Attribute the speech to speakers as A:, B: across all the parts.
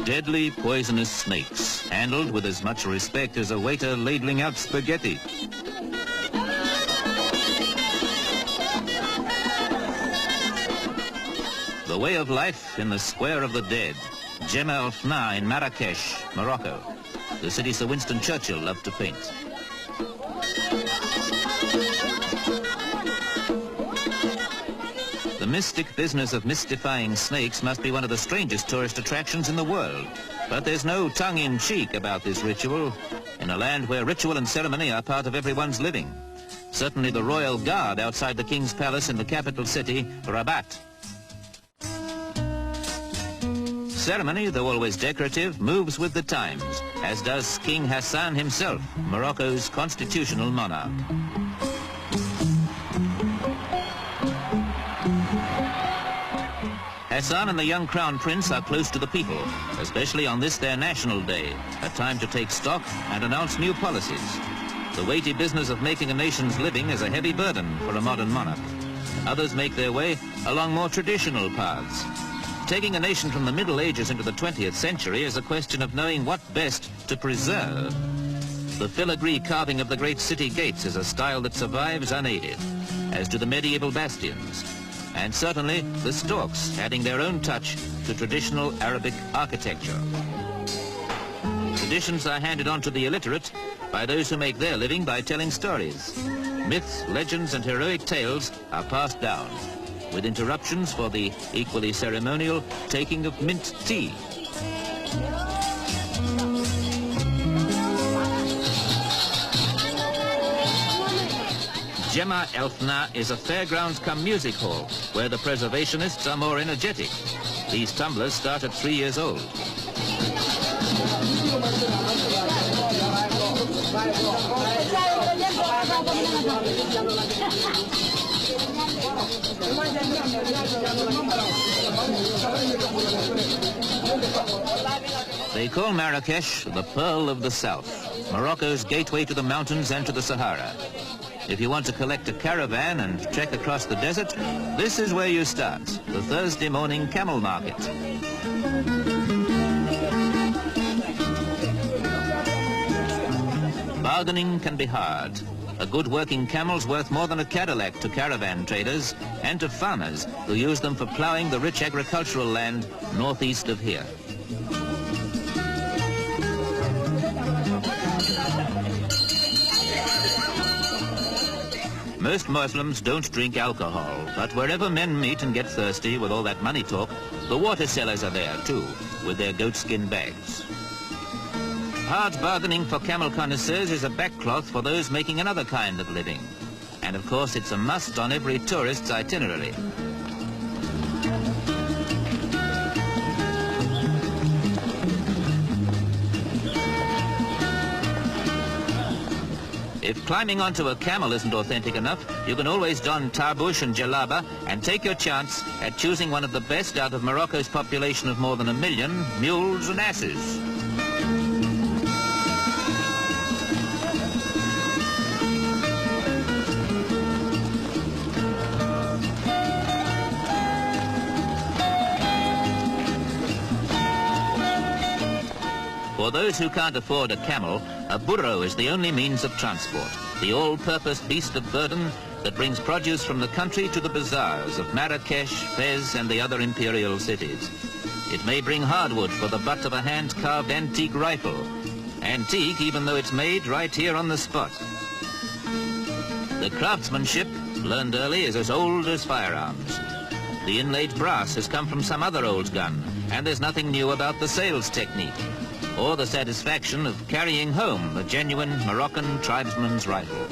A: deadly, poisonous snakes, handled with as much respect as a waiter ladling out spaghetti. The way of life in the Square of the Dead, Gemma El Fna in Marrakesh, Morocco, the city Sir Winston Churchill loved to paint. The mystic business of mystifying snakes must be one of the strangest tourist attractions in the world. But there's no tongue-in-cheek about this ritual in a land where ritual and ceremony are part of everyone's living. Certainly the royal guard outside the king's palace in the capital city, Rabat. Ceremony, though always decorative, moves with the times, as does King Hassan himself, Morocco's constitutional monarch. Hassan and the young crown prince are close to the people, especially on this their national day, a time to take stock and announce new policies. The weighty business of making a nation's living is a heavy burden for a modern monarch. Others make their way along more traditional paths. Taking a nation from the Middle Ages into the 20th century is a question of knowing what best to preserve. The filigree carving of the great city gates is a style that survives unaided, as do the medieval bastions. And certainly the storks adding their own touch to traditional Arabic architecture. Traditions are handed on to the illiterate by those who make their living by telling stories. Myths, legends and heroic tales are passed down, with interruptions for the equally ceremonial taking of mint tea. Gemma El Fna is a fairgrounds cum music hall, where the preservationists are more energetic. These tumblers start at 3 years old. They call Marrakesh the Pearl of the South, Morocco's gateway to the mountains and to the Sahara. If you want to collect a caravan and trek across the desert, this is where you start, the Thursday morning camel market. Bargaining can be hard. A good working camel's worth more than a Cadillac to caravan traders and to farmers who use them for ploughing the rich agricultural land northeast of here. Most Muslims don't drink alcohol, but wherever men meet and get thirsty with all that money talk, the water sellers are there too, with their goatskin bags. Hard bargaining for camel connoisseurs is a backcloth for those making another kind of living. And of course it's a must on every tourist's itinerary. If climbing onto a camel isn't authentic enough, you can always don tarbush and jalaba and take your chance at choosing one of the best out of Morocco's population of more than 1 million mules and asses. For those who can't afford a camel, a burro is the only means of transport, the all-purpose beast of burden that brings produce from the country to the bazaars of Marrakesh, Fez and the other imperial cities. It may bring hardwood for the butt of a hand-carved antique rifle. Antique even though it's made right here on the spot. The craftsmanship, learned early, is as old as firearms. The inlaid brass has come from some other old gun, and there's nothing new about the sales technique, or the satisfaction of carrying home a genuine Moroccan tribesman's rifle.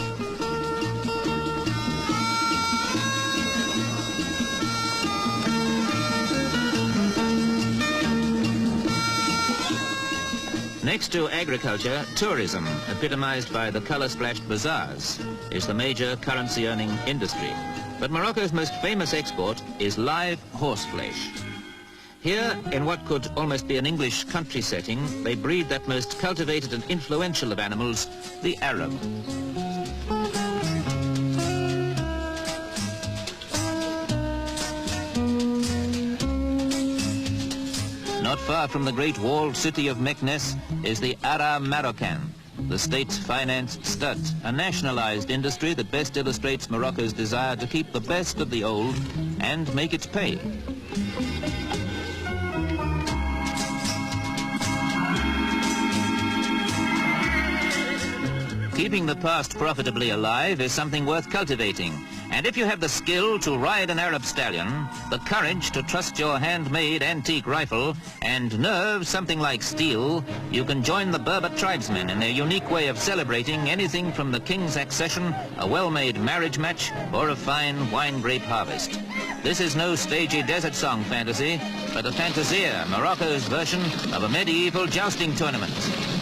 A: Next to agriculture, tourism, epitomized by the color-splashed bazaars, is the major currency-earning industry. But Morocco's most famous export is live horseflesh. Here, in what could almost be an English country setting, they breed that most cultivated and influential of animals, the Arab. not far from the great walled city of Meknes is the Ara Marocan, the state's financed stud, a nationalized industry that best illustrates Morocco's desire to keep the best of the old and make it pay. Keeping the past profitably alive is something worth cultivating. And if you have the skill to ride an Arab stallion, the courage to trust your handmade antique rifle, and nerve something like steel, you can join the Berber tribesmen in their unique way of celebrating anything from the king's accession, a well-made marriage match, or a fine wine grape harvest. This is no stagey desert song fantasy, but a fantasia, Morocco's version of a medieval jousting tournament.